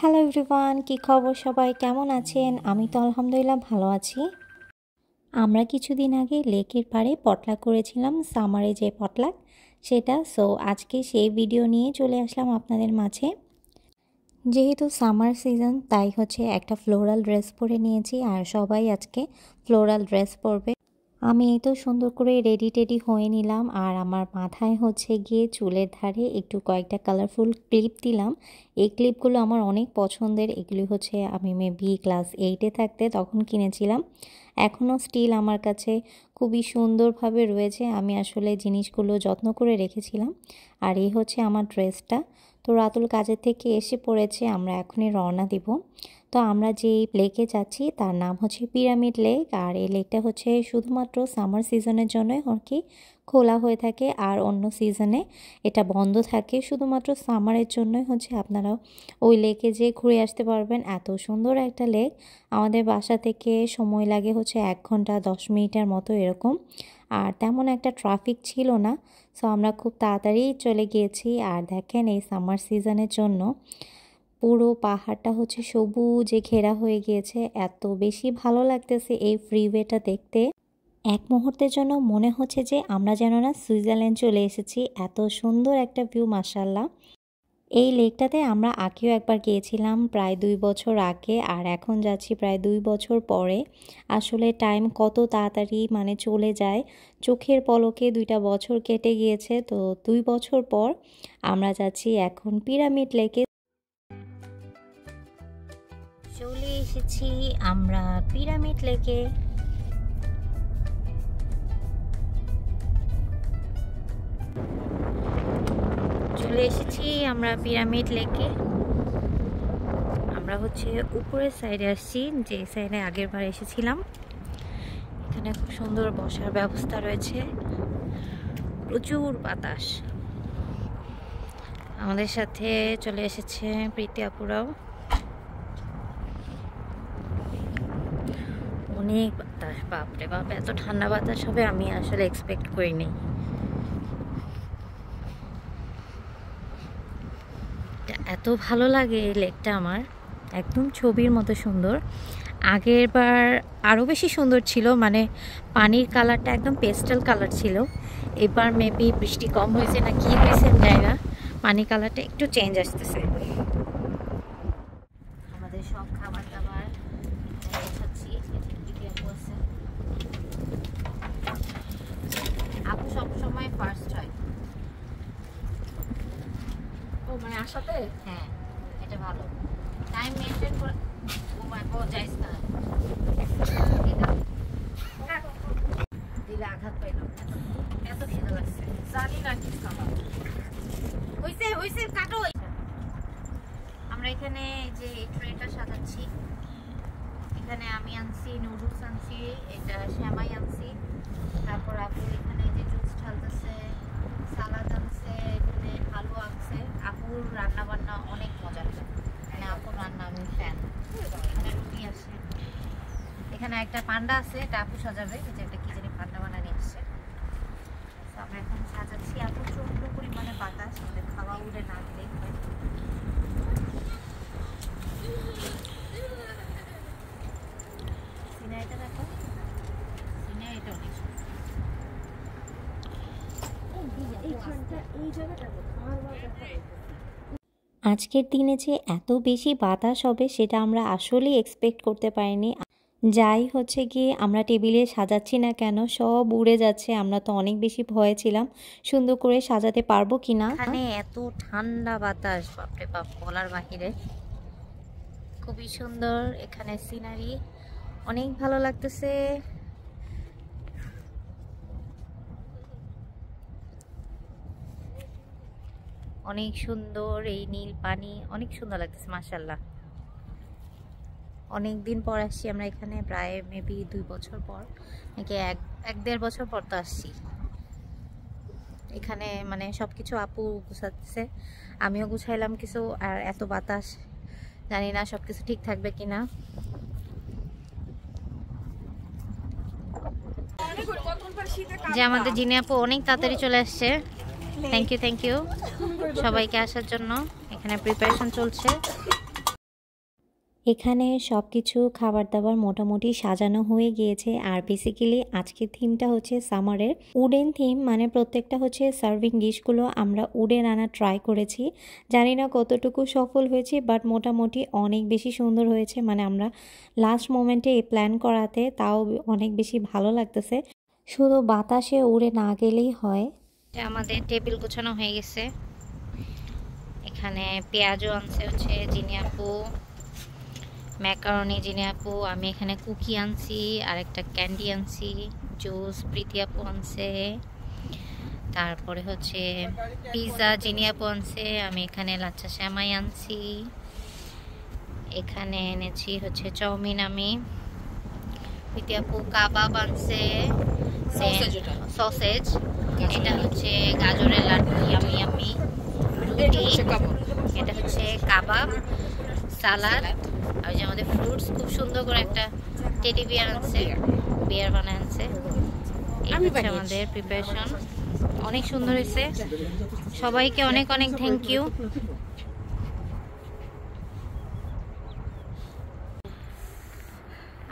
Hello everyone, কি খবর? সবাই কেমন আছেন? আমি তো আলহামদুলিল্লাহ ভালো আছি। আমরা কিছুদিন আগে লেকের পাড়ে পটলাক করেছিলাম, সামারে যে পটলাক সেটা। আজকে সেই ভিডিও নিয়ে চলে আসলাম আপনাদের মাঝে। যেহেতু সামার সিজন তাই একটা ফ্লোরাল ড্রেস পরে নিয়েছি, আর সবাই আজকে ফ্লোরাল ড্রেস পরবে। আমি এই তো সুন্দর করে রেডি হয়ে নিলাম, আর আমার মাথায় গিয়ে চুলের ধারে একটু কয়েকটা কালারফুল ক্লিপ দিলাম। এই ক্লিপগুলো আমার অনেক পছন্দের। এগুলি আমি মেবি ক্লাস 8-এ থাকতে তখন কিনেছিলাম। এখনও স্টিল আমার কাছে খুবই সুন্দরভাবে রয়েছে। আমি আসলে জিনিসগুলো যত্ন করে রেখেছিলাম। আর এই আমার ড্রেসটা। তো রাতুল কাজের থেকে এসে পড়েছে, আমরা এখনই রওনা দিব। তো আমরা যেই লেকে যাচ্ছি তার নাম পিরামিড লেক। আর এই লেকটা শুধুমাত্র সামার সিজনের জন্যই খোলা হয়ে থাকে, আর অন্য সিজনে এটা বন্ধ থাকে। শুধুমাত্র সামারের জন্যই আপনারা ওই লেকে যেয়ে ঘুরে আসতে পারবেন। এত সুন্দর একটা লেক। আমাদের বাসা থেকে সময় লাগে 1 ঘন্টা 10 মিনিটের মতো এরকম। আর তেমন একটা ট্রাফিক ছিল না। আমরা খুব তাড়াতাড়ি চলে গিয়েছি। আর দেখেন, এই সামার সিজনের জন্য পুরো পাহাড়টা সবুজে ঘেরা হয়ে গিয়েছে। এত বেশি ভালো লাগতেছে এই ফ্রিওয়েটা দেখতে। এক মুহূর্তের জন্য মনে হচ্ছে যে আমরা যেন না সুইজারল্যান্ড চলে এসেছি। এত সুন্দর একটা ভিউ, মাশাআল্লাহ। এই লেকটাতে আমরা আগেও একবার গিয়েছিলাম, প্রায় 2 বছর আগে। আর এখন যাচ্ছি প্রায় 2 বছর পরে। আসলে টাইম কত তাড়াতাড়ি চলে যায়। চোখের পলকে 2টা বছর কেটে গিয়েছে। তো 2 বছর পর আমরা যাচ্ছি এখন পিরামিড লেকে। চলে এসেছি আমরা পিরামিড লেকে। চলে এসেছি আমরা পিরামিড লেকে। আমরা উপরের সাইডে আসছি, যে সাইডে আগের বার এসেছিলাম। এখানে খুব সুন্দর বসার ব্যবস্থা রয়েছে, প্রচুর বাতাস। আমাদের সাথে চলে এসেছে প্রীতি আপুরাও। অনেক বাতাস, বাপরে বাপ, এত ঠান্ডা বাতাস হবে আমি আসলে এক্সপেক্ট করিনি। এত ভালো লাগে এই লেকটা আমার, একদম ছবির মতো সুন্দর। আগের বার আরও বেশি সুন্দর ছিল, পানির কালারটা একদম পেস্টেল কালার ছিল। এবার মেবি বৃষ্টি কম হয়েছে না কি হয়েছে জানি না, পানির কালারটা একটু চেঞ্জ আসতেছে। আমাদের সব খাবার দাবার আপু সবসময় ফার্স্ট হয়। ও আসাতে? হ্যাঁ, এটা ভালো। টাইম মেনটেন করে। ও মাই গড, যাইস না। দিলে আঘাত পাইল। এত খিদে লাগছে, জানি না কি খাবার হইছে কাটো। আমরা এখানে যে ট্রেটা সাজাচ্ছি, এখানে আমি আনছি নুডলস, আনছি এটা শ্যামাই আনছি। তারপর আপু এখানে যে জুস ঢালতেছে, সালাদ আনছে, এখানে আলু আনছে। আপুর রান্না বান্না অনেক মজার, আপুর রান্না আমি ফ্যান। এখানে রুটি আছে, এখানে একটা পান্ডা আছে, এটা আপু সাজাবে। যে একটা কি জানি পান্ডা বানানি আসছে। আমরা এখন সাজাচ্ছি। আপু প্রচন্ড পরিমাণে বাতাস, আমাদের খাওয়া উড়ে না দিলেই হয়। সিনারিটা দেখো, সিনারিটা অনেক সুন্দর। আজকের দিনে যে এত বেশি বাতাস হবে সেটা আমরা আসলেই এক্সপেক্ট করতে পারিনি। যাই গিয়ে আমরা টেবিলে সাজাচ্ছি না কেন, সব উড়ে যাচ্ছে। আমরা তো অনেক বেশি ভয়ে ছিলাম সুন্দর করে সাজাতে পারবো কিনা। এখানে এত ঠান্ডা বাতাস, বাপরে বাপ, বলার বাহিরে। খুবই সুন্দর এখানে সিনারি, অনেক ভালো লাগতেছে। অনেক সুন্দর এই নীল পানি, অনেক সুন্দর লাগতেছে, মাশাআল্লাহ। অনেক দিন পর আসছি আমরা এখানে, প্রায় মেবি 2 বছর পর নাকি 1-1.5 বছর পর তো আসছি এখানে। সবকিছু আপু গুছাচ্ছে, আমিও গুছাইলাম কিছু। আর এত বাতাস, জানি না সবকিছু ঠিক থাকবে কিনা। যে আমাদের জিনি আপু অনেক তাড়াতাড়ি চলে আসছে। থ্যাংক ইউ সবাইকে আসার জন্য। এখানে প্রিপারেশন চলছে। এখানে সব কিছু খাবার দাবার মোটামুটি সাজানো হয়ে গিয়েছে। আর বেসিক্যালি আজকের থিমটা হচ্ছে সামারের উডেন থিম, মানে প্রত্যেকটা হচ্ছে সার্ভিং ডিশগুলো আমরা উডেন আনার ট্রাই করেছি। জানি না কতটুকু সফল হয়েছে, বাট মোটামুটি অনেক বেশি সুন্দর হয়েছে। মানে আমরা লাস্ট মোমেন্টে এই প্ল্যান করাতে তাও অনেক বেশি ভালো লাগতেছে। শুধু বাতাসে উড়ে না গেলেই হয়। আমাদের টেবিল গোছানো হয়ে গেছে। এখানে পেঁয়াজও আনছে হচ্ছে জিনি আপু, ম্যাকারনি জিনি আপু, আমি এখানে কুকি আনছি, আর একটা ক্যান্ডি আনছি, জুস প্রীতি আপু আনছে, তারপরে হচ্ছে পিৎজা জিনি আপু আনছে, আমি এখানে লাচ্চা শ্যামাই আনছি, এখানে এনেছি হচ্ছে চাউমিন, আমি প্রীতি আপু কাবাব আনছে, সসেজ, এটা হচ্ছে গাজরের লাড্ডু, ইয়ামি ইয়ামি, এটা হচ্ছে কাবাব, সালাদ, আর যে আমাদের ফ্রুটস খুব সুন্দর করে একটা টেডি বিয়ার আনছে, বিয়ার বানায় আনছে। এই হচ্ছে আমাদের প্রিপারেশন, অনেক সুন্দর হয়েছে। সবাইকে অনেক অনেক থ্যাংক ইউ।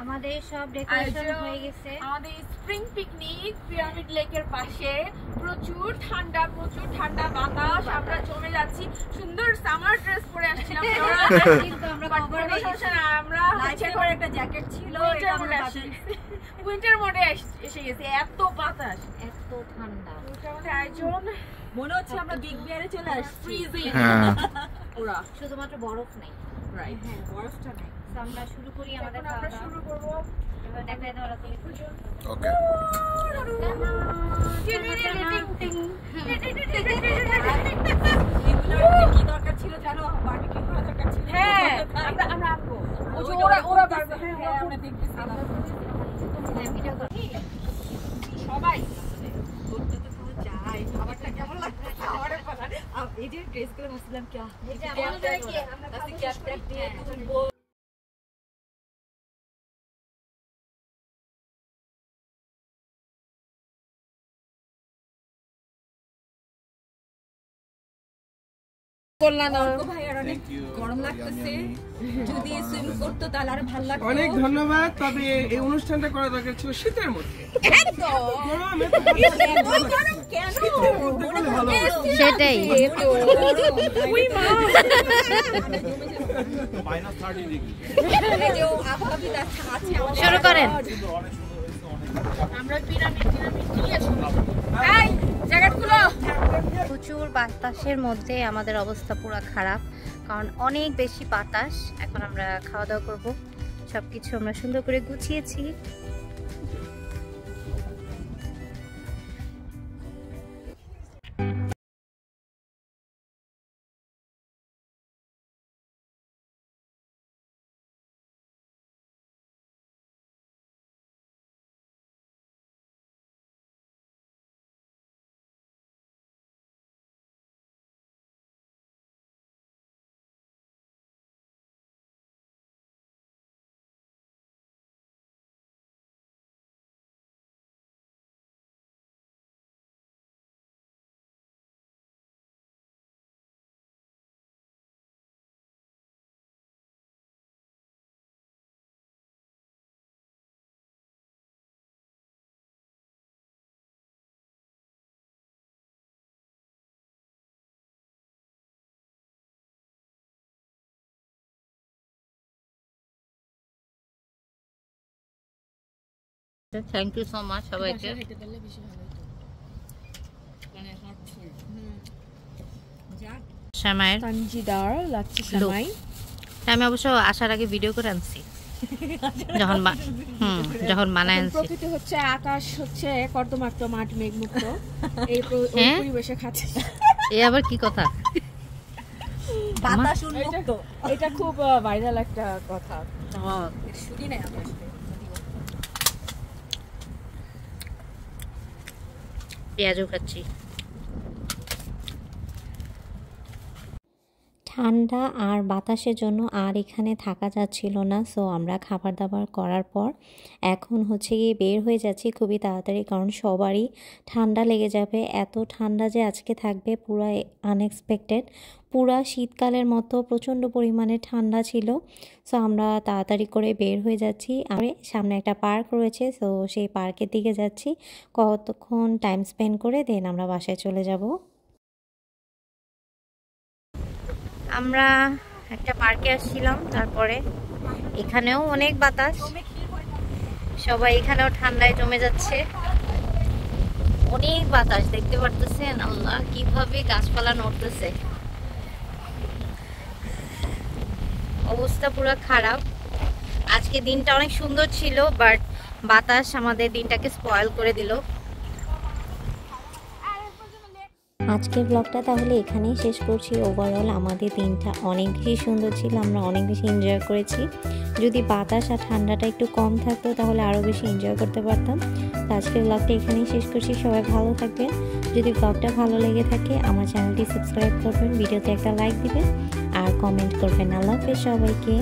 আমাদের সব ডেকোরেশন হয়ে গেছে। আমাদের স্প্রিং পিকনিক পিরামিড লেকের পাশে, প্রচুর ঠান্ডা বাতাস, আমরা জমে যাচ্ছি। সুন্দর সামার ড্রেস পরে আসছিলাম কিন্তু আমরা ইচ্ছে করে একটা জ্যাকেট ছিল, উইন্টার মোডে এসে গেছে। এত বাতাস, এত ঠান্ডা, আমাদের আয়োজন মনে হচ্ছে আমরা বিগ বিয়ারে চলে আসছি। ফ্রিজিং পুরো, শুধুমাত্র বরফ নাই। রাইট, হ্যাঁ বরফটা নাই। আমরা শুরু করি, আমাদের আমরা শুরু করব। এবার দেখাই দাও রাতে। ওকে, কি দরকার ছিল জানো? বারবিকিউ করা দরকার ছিল। হ্যাঁ, আমরা আনবো। ওরা পারবে। হ্যাঁ, আমরা দেখতেছি। হ্যাঁ, ভিডিও করি সবাই। করতে তো পুরো যাই। খাবারটা কেমন লাগছে? খাবারের পালা। এই যে ড্রেসগুলো ভাবছিলাম কি, এই যে আমাদের কি আমরা ক্যাপ দিয়ে তুলবো। অনেক ধন্যবাদ। তবে এই অনুষ্ঠানটা করা দরকার ছিল শীতের মধ্যে, সেটাই। শুরু করেন। প্রচুর বাতাসের মধ্যে আমাদের অবস্থা পুরো খারাপ, কারণ অনেক বেশি বাতাস। এখন আমরা খাওয়া দাওয়া করবো, সবকিছু আমরা সুন্দর করে গুছিয়েছি। থ্যাংক ইউ সো মাচ সবাইকে। শ্যামাইয়ের তানজিদার লাচ্ছি শ্যামাই আমি অবশ্য আসার আগে ভিডিও করে আনছি, যখন বানায় আনছি। প্রকৃতি হচ্ছে, আকাশ হচ্ছে কর্দমাক্ত, মাঠ মেঘমুক্ত, এই পরিবেশে খাচ্ছি। এ আবার কি কথা? বাতাস উন্মুক্ত, এটা খুব ভাইরাল একটা কথা। শুনি না আমরা। পেঁয়াজও খাচ্ছি। ঠান্ডা আর বাতাসের জন্য আর এখানে থাকা যাচ্ছিল না। সো আমরা খাবার দাবার করার পর এখন হচ্ছে গিয়ে বের হয়ে যাচ্ছি খুবই তাড়াতাড়ি, কারণ সবারই ঠান্ডা লেগে যাবে। এত ঠান্ডা যে আজকে থাকবে পুরা আনএক্সপেক্টেড, পুরা শীতকালের মতো প্রচণ্ড পরিমাণে ঠান্ডা ছিল। সো আমরা তাড়াতাড়ি করে বের হয়ে যাচ্ছি। আর সামনে একটা পার্ক রয়েছে, সো সেই পার্কের দিকে যাচ্ছি। কতক্ষণ টাইম স্পেন্ড করে দেন আমরা বাসায় চলে যাব। আমরা একটা পার্কে আসছিলাম, তারপরে এখানেও অনেক বাতাস, সবাই এখানেও ঠান্ডায় জমে যাচ্ছে। অনেক বাতাস দেখতে পারতেছেন, আল্লাহ কিভাবে গাছপালা নড়তেছে, অবস্থা পুরো খারাপ। আজকে দিনটা অনেক সুন্দর ছিল, বাট বাতাস আমাদের দিনটাকে স্পয়েল করে দিল। আজকের ব্লগটা তাহলে এখানেই শেষ করছি। ওভারঅল আমাদের দিনটা অনেক বেশি সুন্দর ছিল, আমরা অনেক বেশি এনজয় করেছি। যদি বাতাস আর ঠান্ডাটা একটু কম থাকতো তাহলে আরও বেশি এনজয় করতে পারতাম। তো আজকের ব্লগটা এখানেই শেষ করছি। সবাই ভালো থাকবেন। যদি ব্লগটা ভালো লেগে থাকে আমার চ্যানেলটি সাবস্ক্রাইব করবেন, ভিডিওতে একটা লাইক দিবেন আর কমেন্ট করবেন। আল্লাহ হাফেজ সবাইকে।